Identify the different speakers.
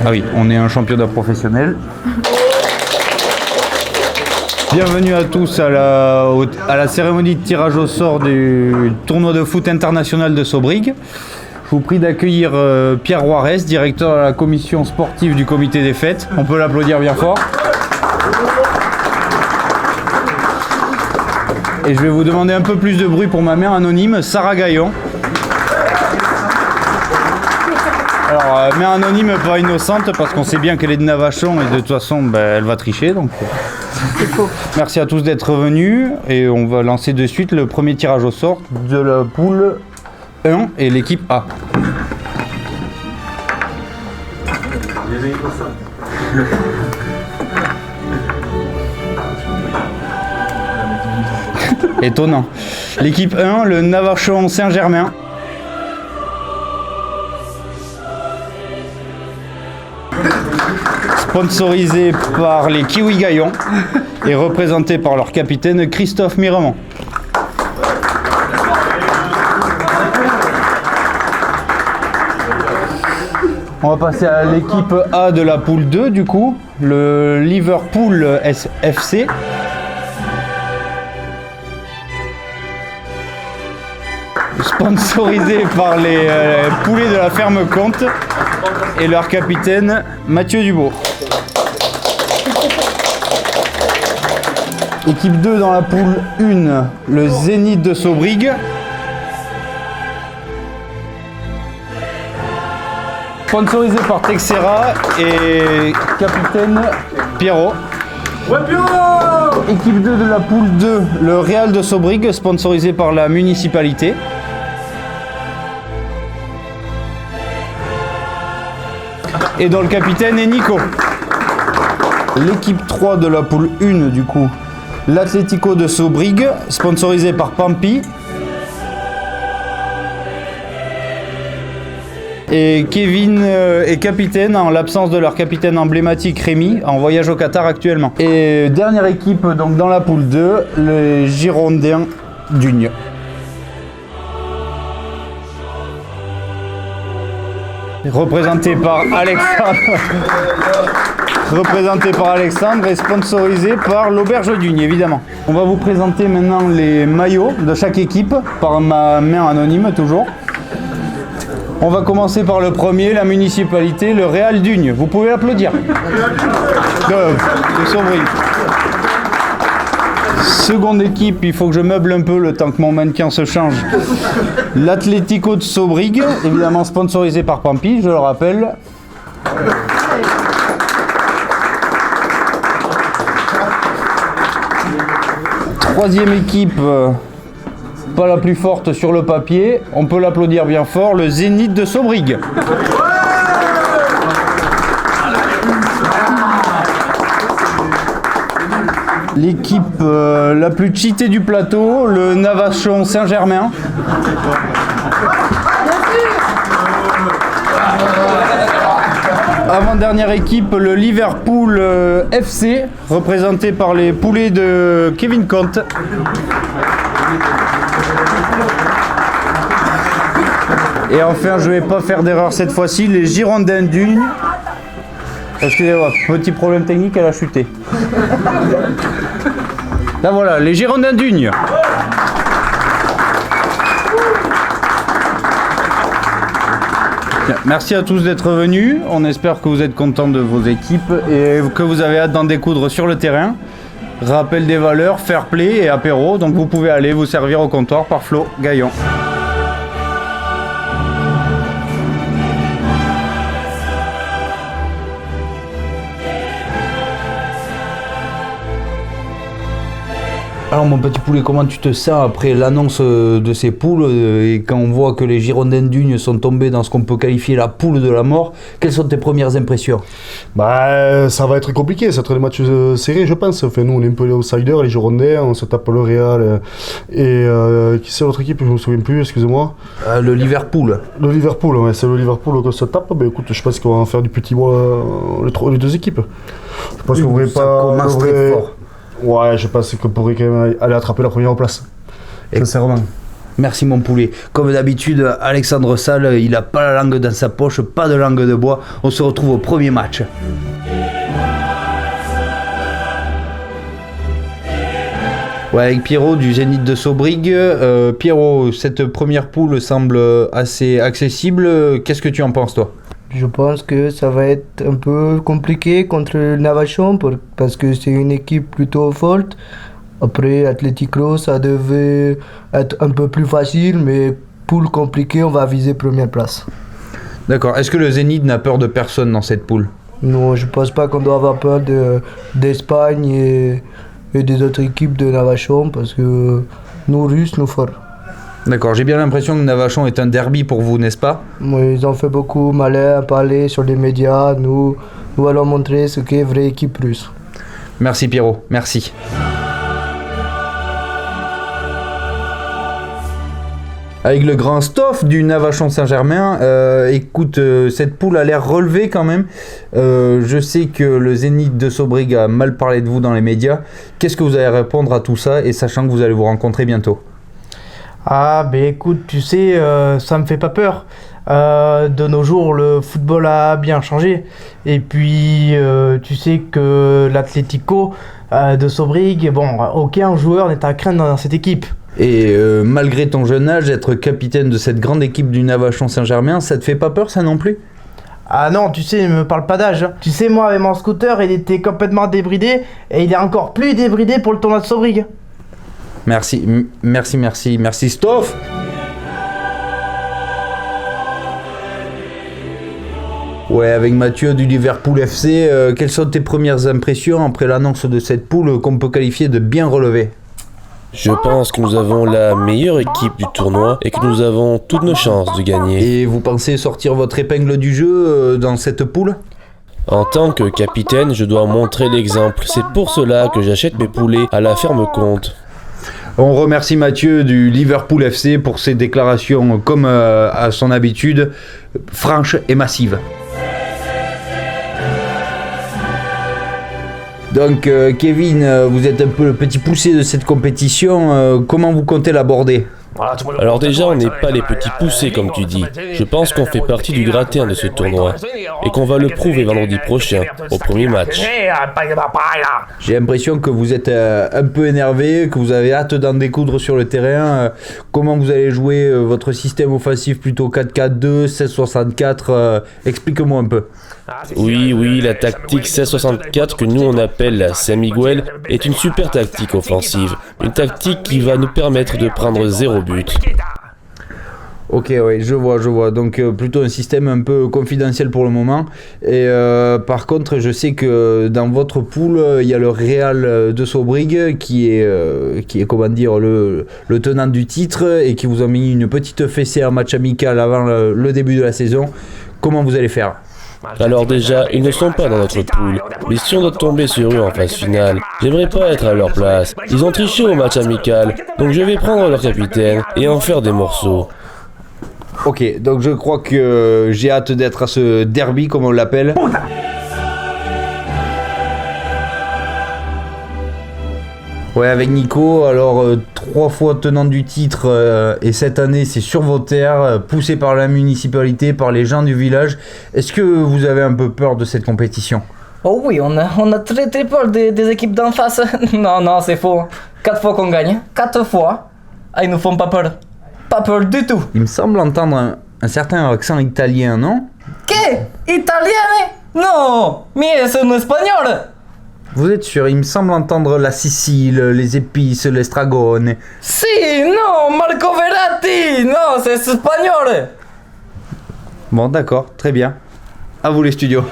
Speaker 1: Ah oui, on est un championnat professionnel. Bienvenue à tous à la cérémonie de tirage au sort du tournoi de foot international de Sobrig. Je vous prie d'accueillir Pierre Juarez, directeur de la commission sportive du comité des fêtes. On peut l'applaudir bien fort. Et je vais vous demander un peu plus de bruit pour ma mère anonyme, Sarah Gaillon. Alors, mère anonyme pas innocente parce qu'on sait bien qu'elle est de Navachon et de toute façon elle va tricher. Donc. Merci à tous d'être venus et on va lancer de suite le premier tirage au sort de la poule 1 et l'équipe A. Étonnant. L'équipe 1, le Navachon Saint-Germain. Sponsorisé par les Kiwi Gaillon et représenté par leur capitaine Christophe Miremont. On va passer à l'équipe A de la poule 2 du coup, le Liverpool FC. Sponsorisé par les poulets de la ferme Comte et leur capitaine Mathieu Dubourg. Équipe 2 dans la poule 1, le Zénith de Sobrig. Sponsorisé par Texera et capitaine Pierrot. Ouais, Pierrot. Équipe 2 de la poule 2, le Real de Sobrig, sponsorisé par la municipalité. Et dont le capitaine est Nico. L'équipe 3 de la poule 1 du coup, l'Atlético de Sobrig, sponsorisé par Pampi. Et Kevin est capitaine en l'absence de leur capitaine emblématique Rémi, en voyage au Qatar actuellement. Et dernière équipe donc dans la poule 2, les Girondins d'Ugne. Représenté par Alexandre et sponsorisé par l'Auberge d'Ugne évidemment. On va vous présenter maintenant les maillots de chaque équipe par ma main anonyme toujours. On va commencer par le premier, la municipalité, le Real d'Ugne. Vous pouvez applaudir. De Sobrig. Seconde équipe, il faut que je meuble un peu le temps que mon mannequin se change. L'Atlético de Sobrig, évidemment sponsorisé par Pampi, je le rappelle. Troisième équipe, pas la plus forte sur le papier, on peut l'applaudir bien fort, le Zénith de Sobrig. L'équipe la plus cheatée du plateau, le Navachon Saint-Germain. Avant-dernière équipe, le Liverpool FC, représenté par les poulets de Kevin Comte. Et enfin, je ne vais pas faire d'erreur cette fois-ci, les Girondins d'Ugne. Excusez-moi, petit problème technique, elle a chuté. Là voilà, les Girondins d'Ugne. Merci à tous d'être venus. On espère que vous êtes contents de vos équipes et que vous avez hâte d'en découdre sur le terrain. Rappel des valeurs, fair play et apéro. Donc vous pouvez aller vous servir au comptoir par Flo Gaillon. Alors mon petit poulet, comment tu te sens après l'annonce de ces poules et quand on voit que les Girondins d'Ugne sont tombés dans ce qu'on peut qualifier la poule de la mort, quelles sont tes premières impressions?
Speaker 2: Ça va être compliqué, ça va être des matchs serrés je pense. Enfin, nous on est un peu les outsiders, les Girondins, on se tape le Real et qui c'est l'autre équipe, je me souviens plus, excusez-moi.
Speaker 1: Le Liverpool.
Speaker 2: Le Liverpool, ouais, c'est le Liverpool qu'on se tape. Ben écoute, je pense qu'on va en faire du petit bois les deux équipes. Je pense qu'on pourrait pas.
Speaker 1: Commence très fort.
Speaker 2: Ouais, je pense qu'on pourrait quand même aller attraper la première place. Sincèrement.
Speaker 1: Merci mon poulet. Comme d'habitude, Alexandre Salle, il a pas la langue dans sa poche, pas de langue de bois. On se retrouve au premier match. Ouais, avec Pierrot du Zénith de Sobrig. Pierrot, cette première poule semble assez accessible. Qu'est-ce que tu en penses, toi?
Speaker 3: Je pense que ça va être un peu compliqué contre Navachon parce que c'est une équipe plutôt forte. Après, Atlético, ça devait être un peu plus facile, mais poule compliquée, on va viser première place.
Speaker 1: D'accord. Est-ce que le Zénith n'a peur de personne dans cette poule?
Speaker 3: Non, je pense pas qu'on doit avoir peur d'Espagne et des autres équipes de Navachon parce que nous, Russes, nous forts.
Speaker 1: D'accord, j'ai bien l'impression que Navachon est un derby pour vous, n'est-ce pas?
Speaker 3: Oui, ils ont fait beaucoup malin à parler sur les médias. Nous allons montrer ce qu'est vraie équipe russe.
Speaker 1: Merci Pierrot, merci. Avec le grand Stoff du Navachon Saint-Germain, écoute, cette poule a l'air relevée quand même. Je sais que le Zénith de Sobrig a mal parlé de vous dans les médias. Qu'est-ce que vous allez répondre à tout ça, et sachant que vous allez vous rencontrer bientôt?
Speaker 4: Ah, ben écoute, tu sais, ça me fait pas peur. De nos jours, le football a bien changé. Et puis, tu sais que l'Atlético de Sobrig, bon, aucun joueur n'est à craindre dans cette équipe.
Speaker 1: Et malgré ton jeune âge, être capitaine de cette grande équipe du Navachon Saint-Germain, ça te fait pas peur, ça non plus?
Speaker 4: Ah non, tu sais, ne me parle pas d'âge. Tu sais, moi, avec mon scooter, il était complètement débridé. Et il est encore plus débridé pour le tournoi de Sobrig.
Speaker 1: Merci Stoff. Ouais, avec Mathieu du Liverpool FC, quelles sont tes premières impressions après l'annonce de cette poule qu'on peut qualifier de bien relevée?
Speaker 5: Je pense que nous avons la meilleure équipe du tournoi et que nous avons toutes nos chances de gagner.
Speaker 1: Et vous pensez sortir votre épingle du jeu dans cette poule?
Speaker 5: En tant que capitaine, je dois montrer l'exemple. C'est pour cela que j'achète mes poulets à la ferme Comte.
Speaker 1: On remercie Mathieu du Liverpool FC pour ses déclarations, comme à son habitude, franches et massives. Donc Kevin, vous êtes un peu le petit poussé de cette compétition, comment vous comptez l'aborder?
Speaker 5: Alors déjà, on n'est pas les petits poussés comme tu dis. Je pense qu'on fait partie du gratin de ce tournoi et qu'on va le prouver vendredi prochain, au premier match.
Speaker 1: J'ai l'impression que vous êtes un peu énervé, que vous avez hâte d'en découdre sur le terrain. Comment vous allez jouer votre système offensif, plutôt 4-4-2, 16-64, explique-moi un peu.
Speaker 5: Oui, la tactique 16-64 que nous on appelle la Saint-Miguel est une super tactique offensive. Une tactique qui va nous permettre de prendre 0 but.
Speaker 1: Ok, oui, je vois. Donc plutôt un système un peu confidentiel pour le moment. Et par contre, je sais que dans votre poule, il y a le Real de Sobrig qui est comment dire, le tenant du titre et qui vous a mis une petite fessée en match amical avant le début de la saison. Comment vous allez faire?
Speaker 5: Alors déjà, ils ne sont pas dans notre poule, mais si on doit tomber sur eux en phase finale, j'aimerais pas être à leur place. Ils ont triché au match amical, donc je vais prendre leur capitaine et en faire des morceaux.
Speaker 1: Ok, donc je crois que j'ai hâte d'être à ce derby, comme on l'appelle. Ouais, avec Nico, alors 3 fois tenant du titre et cette année c'est sur vos terres, poussé par la municipalité, par les gens du village. Est-ce que vous avez un peu peur de cette compétition?
Speaker 6: Oh oui, on a très peur des équipes d'en face. Non, c'est faux. 4 fois qu'on gagne, 4 fois. Ah, ils nous font pas peur. Pas peur du tout.
Speaker 1: Il me semble entendre un certain accent italien, non?
Speaker 6: Qu'est? Italien? Non, mais c'est un espagnol.
Speaker 1: Vous êtes sûr? Il me semble entendre la Sicile, les épices, l'estragone.
Speaker 6: Si, non, Marco Verratti. Non, c'est espagnol.
Speaker 1: Bon, d'accord, très bien. À vous les studios.